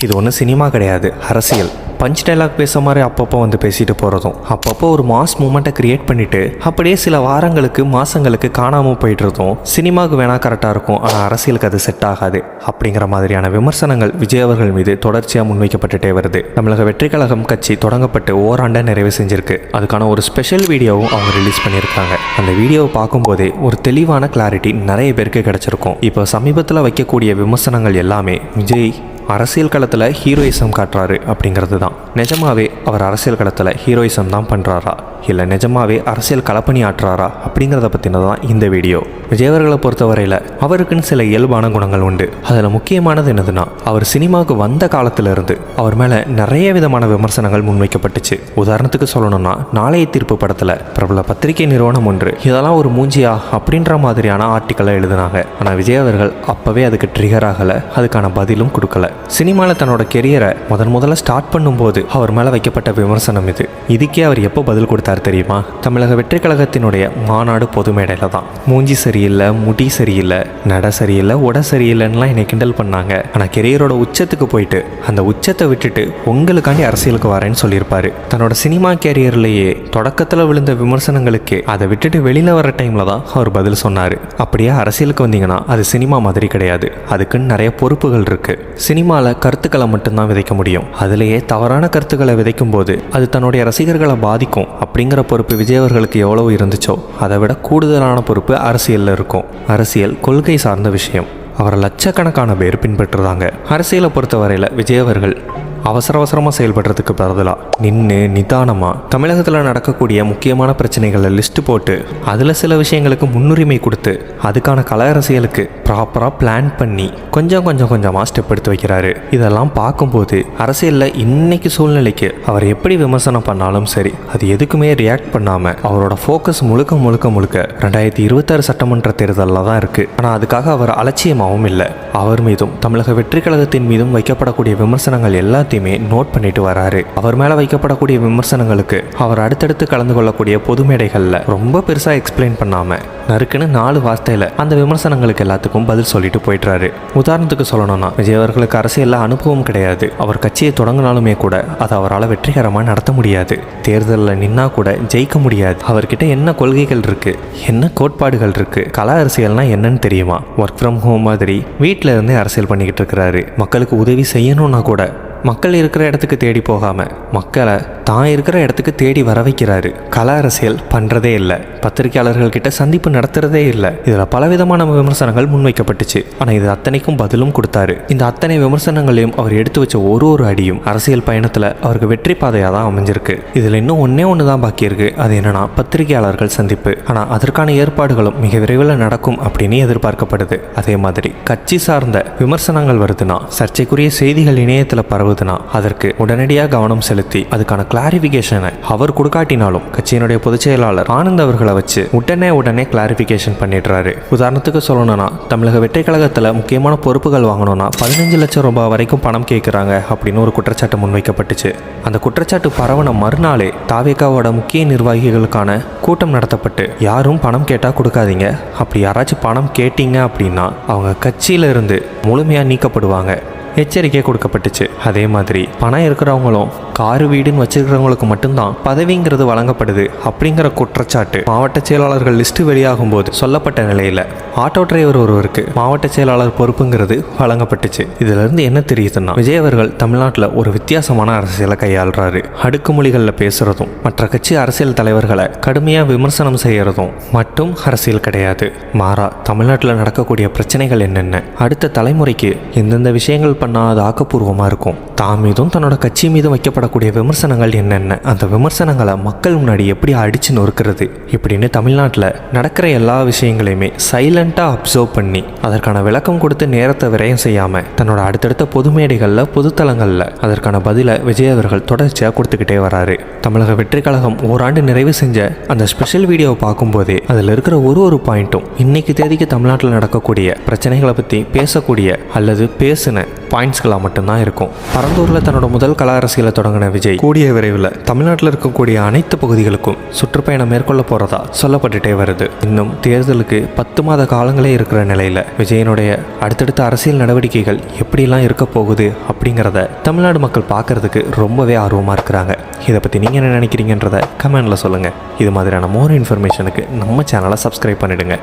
இது ஒன்றும் சினிமா கிடையாது, அரசியல். பஞ்ச் டைலாக் பேச மாதிரி அப்பப்போ வந்து பேசிட்டு போகிறதும், அப்பப்போ ஒரு மாஸ் மூமெண்ட்டை கிரியேட் பண்ணிவிட்டு அப்படியே சில வாரங்களுக்கு மாதங்களுக்கு காணாமல் போயிட்டுறதும் சினிமாவுக்கு வேணால் கரெக்டாக இருக்கும், ஆனால் அரசியலுக்கு அது செட் ஆகாது அப்படிங்கிற மாதிரியான விமர்சனங்கள் விஜய் அவர்கள் மீது தொடர்ச்சியாக முன்வைக்கப்பட்டுட்டே வருது. தமிழக வெற்றி கழகம் கட்சி தொடங்கப்பட்டு ஓராண்டை நிறைவு செஞ்சிருக்கு. அதுக்கான ஒரு ஸ்பெஷல் வீடியோவும் அவங்க ரிலீஸ் பண்ணியிருக்காங்க. அந்த வீடியோவை பார்க்கும்போதே ஒரு தெளிவான கிளாரிட்டி நிறைய பேருக்கு கிடைச்சிருக்கும். இப்போ சமீபத்தில் வைக்கக்கூடிய விமர்சனங்கள் எல்லாமே விஜய் அரசியல் களத்தில் ஹீரோயிசம் காட்டுறாரு அப்படிங்கிறது தான். நிஜமாவே அவர் அரசியல் களத்தில் ஹீரோயிசம் தான் பண்ணுறாரா, இல்லை நிஜமாவே அரசியல் களப்பணி ஆட்டுறாரா அப்படிங்கிறத பற்றினது தான் இந்த வீடியோ. விஜய் அவர்களை பொறுத்தவரையில் அவருக்குன்னு சில இயல்பான குணங்கள் உண்டு. அதில் முக்கியமானது என்னதுன்னா, அவர் சினிமாவுக்கு வந்த காலத்திலிருந்து அவர் மேலே நிறைய விதமான விமர்சனங்கள் முன்வைக்கப்பட்டுச்சு. உதாரணத்துக்கு சொல்லணும்னா, நாளைய தீர்ப்பு படத்தில் பிரபல பத்திரிகை நிறுவனம் ஒன்று இதெல்லாம் ஒரு மூஞ்சியா அப்படின்ற மாதிரியான ஆர்டிக்கலை எழுதினாங்க. ஆனால் விஜய் அவர்கள் அப்போவே அதுக்கு ட்ரிகர் ஆகலை, அதுக்கான பதிலும் கொடுக்கல. சினிமாவில் தன்னோட கெரியரை முதல்ல ஸ்டார்ட் பண்ணும்போது அவர் மேலே வைக்கப்பட்ட விமர்சனம் இது. இதுக்கே அவர் எப்போ பதில் கொடுத்தார் தெரியுமா? தமிழக வெற்றி கழகத்தினுடைய மாநாடு பொது மேடையில் தான். மூஞ்சி சரியில்லை, முடி சரியில்லை, நட சரியில்லை, உட சரியில்லைன்னுலாம் என்னை கிண்டல் பண்ணாங்க. ஆனால் கெரியரோட உச்சத்துக்கு போயிட்டு அந்த உச்சத்தை விட்டுட்டு உங்களுக்காண்டி அரசியலுக்கு வரேன்னு சொல்லியிருப்பாரு. தன்னோட சினிமா கேரியர்லேயே தொடக்கத்தில் விழுந்த விமர்சனங்களுக்கு அதை விட்டுட்டு வெளியில் வர டைமில் தான் அவர் பதில் சொன்னார். அப்படியே அரசியலுக்கு வந்தீங்கன்னா அது சினிமா மாதிரி கிடையாது, அதுக்குன்னு நிறைய பொறுப்புகள் இருக்குது. சினிமாவில் கருத்துக்களை மட்டும்தான் விதைக்க முடியும். அதிலேயே தவறான கருத்துக்களை விதைக்கும் போது அது தன்னுடைய ரசிகர்களை பாதிக்கும் அப்படிங்கிற பொறுப்பு விஜய் அவர்களுக்கு எவ்வளவு இருந்துச்சோ அதை விட கூடுதலான பொறுப்பு அரசியலில் இருக்கும். அரசியல் கொள்கை சார்ந்த விஷயம். அவரை லட்சக்கணக்கான பேர் பின்பற்றுறாங்க. அரசியலை பொறுத்தவரையில் விஜய் அவர்கள் அவசரமாக செயல்படுறதுக்கு பதிலாக நின்று நிதானமாக தமிழகத்தில் நடக்கக்கூடிய முக்கியமான பிரச்சனைகளை லிஸ்ட்டு போட்டு அதில் சில விஷயங்களுக்கு முன்னுரிமை கொடுத்து அதுக்கான கல அரசியலுக்கு ப்ராப்பராக பிளான் பண்ணி கொஞ்சமாக ஸ்டெப் எடுத்து வைக்கிறாரு. இதெல்லாம் பார்க்கும்போது அரசியலில் இன்னைக்கு சூழ்நிலைக்கு அவர் எப்படி விமர்சனம் பண்ணாலும் சரி, அது எதுக்குமே ரியாக்ட் பண்ணாமல் அவரோட ஃபோக்கஸ் முழுக்க 2026 சட்டமன்ற தேர்தலில் தான் இருக்குது. ஆனால் அதுக்காக அவர் அலட்சியமாகவும் இல்லை. அவர் மீதும் தமிழக வெற்றி கழகத்தின் மீதும் வைக்கப்படக்கூடிய விமர்சனங்கள் எல்லாத்தையும் நோட் பண்ணிட்டு வராரு. அவர் மேல வைக்கப்படக்கூடிய விமர்சனங்களுக்கு அவர் அடுத்தடுத்து கலந்து கொள்ளக்கூடிய பொது மேடைகள்ல ரொம்ப பெருசா எக்ஸ்பிளைன் பண்ணாம நறுக்குன்னு 4 வார்த்தையில அந்த விமர்சனங்களுக்கு எல்லாத்துக்கும் பதில் சொல்லிட்டு போயிட்டாரு. உதாரணத்துக்கு சொல்லணும்னா, விஜய் அவர்களுக்கு அரசியல்ல அனுபவம் கிடையாது. அவர் கட்சியை தொடங்கினாலுமே கூட அதை அவரால் வெற்றிகரமா நடத்த முடியாது. தேர்தலில் நின்னா கூட ஜெயிக்க முடியாது. அவர்கிட்ட என்ன கொள்கைகள் இருக்கு, என்ன கோட்பாடுகள் இருக்கு, கல அரசியல்னா என்னன்னு தெரியுமா? ஒர்க் ஃப்ரம் ஹோம் மாதிரி வீட்டில இருந்தே அரசியல் பண்ணிக்கிட்டு இருக்கிறாரு. மக்களுக்கு உதவி செய்யணும்னா கூட மக்கள் இருக்கிற இடத்துக்கு தேடி போகாமல் மக்களை தான் இருக்கிற இடத்துக்கு தேடி வர வைக்கிறாரு. கல அரசியல் பண்ணுறதே இல்லை. பத்திரிகையாளர்கள் கிட்ட சந்திப்பு நடத்துறதே இல்லை. இதில் பலவிதமான விமர்சனங்கள் முன்வைக்கப்பட்டுச்சு. ஆனால் இது அத்தனைக்கும் பதிலும் கொடுத்தாரு. இந்த அத்தனை விமர்சனங்களையும் அவர் எடுத்து வச்ச ஒரு அடியும் அரசியல் பயணத்தில் அவருக்கு வெற்றி பாதையாக தான் அமைஞ்சிருக்கு. இதில் இன்னும் ஒன்று தான் பாக்கி இருக்கு. அது என்னன்னா, பத்திரிகையாளர்கள் சந்திப்பு. ஆனால் அதற்கான ஏற்பாடுகளும் மிக விரைவில் நடக்கும் அப்படின்னு எதிர்பார்க்கப்படுது. அதே மாதிரி கட்சி சார்ந்த விமர்சனங்கள் வருதுன்னா, சர்ச்சைக்குரிய செய்திகள் இணையத்தில் பரவுதுன்னா அதற்கு உடனடியாக கவனம் செலுத்தி அதுக்கான கிளாரிஃபிகேஷனை அவர் கொடுக்காட்டினாலும் கட்சியினுடைய பொதுச் செயலாளர் ஆனந்த் அவர்களை வச்சு உடனே கிளாரிஃபிகேஷன் பண்ணிடுறாரு. உதாரணத்துக்கு சொல்லணும்னா, தமிழக வெற்றி கழகத்தில் முக்கியமான பொறுப்புகள் வாங்கணும்னா 15 லட்சம் ரூபாய் வரைக்கும் பணம் கேட்குறாங்க அப்படின்னு ஒரு குற்றச்சாட்டு முன்வைக்கப்பட்டுச்சு. அந்த குற்றச்சாட்டு பரவன மறுநாளே தாவேகாவோட முக்கிய நிர்வாகிகளுக்கான கூட்டம் நடத்தப்பட்டு, யாரும் பணம் கேட்டால் கொடுக்காதீங்க, அப்படி யாராச்சும் பணம் கேட்டீங்க அப்படின்னா அவங்க கட்சியிலிருந்து முழுமையாக நீக்கப்படுவாங்க எச்சரிக்கை கொடுக்கப்பட்டுச்சு. அதே மாதிரி பணம் இருக்கிறவங்களும் காரு வீடுன்னு வச்சிருக்கிறவங்களுக்கு மட்டும்தான் பதவிங்கிறது வழங்கப்படுது அப்படிங்கிற குற்றச்சாட்டு மாவட்ட செயலாளர்கள் லிஸ்ட் வெளியாகும் போது சொல்லப்பட்ட நிலையில் ஆட்டோ டிரைவர் ஒருவருக்கு மாவட்ட செயலாளர் பொறுப்புங்கிறது வழங்கப்பட்டுச்சு. இதுல இருந்து என்ன தெரியுதுன்னா, விஜய் அவர்கள் தமிழ்நாட்டில் ஒரு வித்தியாசமான அரசியலை கையாளுறாரு. அடுக்குமொழிகளில் பேசுறதும் மற்ற கட்சி அரசியல் தலைவர்களை கடுமையாக விமர்சனம் செய்யறதும் மட்டும் அரசியல் கிடையாது. மாறா தமிழ்நாட்டில் நடக்கக்கூடிய பிரச்சனைகள் என்னென்ன, அடுத்த தலைமுறைக்கு எந்தெந்த விஷயங்கள் பண்ணால் ஆக்கப்பூர்வமாக இருக்கும், தான் மீதும் தன்னோட கட்சி மீதும் வைக்கப்படக்கூடிய விமர்சனங்கள் என்னென்ன, அந்த விமர்சனங்களை மக்கள் முன்னாடி எப்படி அடிச்சு நொறுக்கிறது, இப்படின்னு தமிழ்நாட்டில் நடக்கிற எல்லா விஷயங்களையுமே சைலண்டாக அப்சர்வ் பண்ணி அதற்கான விளக்கம் கொடுத்து நேரத்தை விரயம் செய்யாமல் தன்னோட அடுத்தடுத்த பொது மேடைகளில் பொதுத்தலங்களில் அதற்கான பதிலை விஜய் அவர்கள் தொடர்ச்சியாக கொடுத்துக்கிட்டே வராரு. தமிழக வெற்றி கழகம் ஓராண்டு நிறைவு செஞ்ச அந்த ஸ்பெஷல் வீடியோவை பார்க்கும்போதே அதில் இருக்கிற ஒரு பாயிண்ட்டும் இன்னைக்கு தேதிக்கு தமிழ்நாட்டில் நடக்கக்கூடிய பிரச்சனைகளை பற்றி பேசக்கூடிய அல்லது பேசின பாயிண்ட்ஸ்களாக மட்டும்தான் இருக்கும். பரந்தூரில் தன்னோட முதல் கல அரசியலை தொடங்கின விஜய் கூடிய விரைவில் தமிழ்நாட்டில் இருக்கக்கூடிய அனைத்து பகுதிகளுக்கும் சுற்றுப்பயணம் மேற்கொள்ள போகிறதா சொல்லப்பட்டுட்டே வருது. இன்னும் தேர்தலுக்கு 10 மாத காலங்களே இருக்கிற நிலையில் விஜயனுடைய அடுத்தடுத்த அரசியல் நடவடிக்கைகள் எப்படிலாம் இருக்க போகுது அப்படிங்கிறத தமிழ்நாடு மக்கள் பார்க்கறதுக்கு ரொம்பவே ஆர்வமாக இருக்கிறாங்க. இதை பற்றி நீங்கள் என்ன நினைக்கிறீங்கன்றத கமெண்டில் சொல்லுங்கள். இது மாதிரியான மோர் இன்ஃபர்மேஷனுக்கு நம்ம சேனலை சப்ஸ்கிரைப் பண்ணிடுங்க.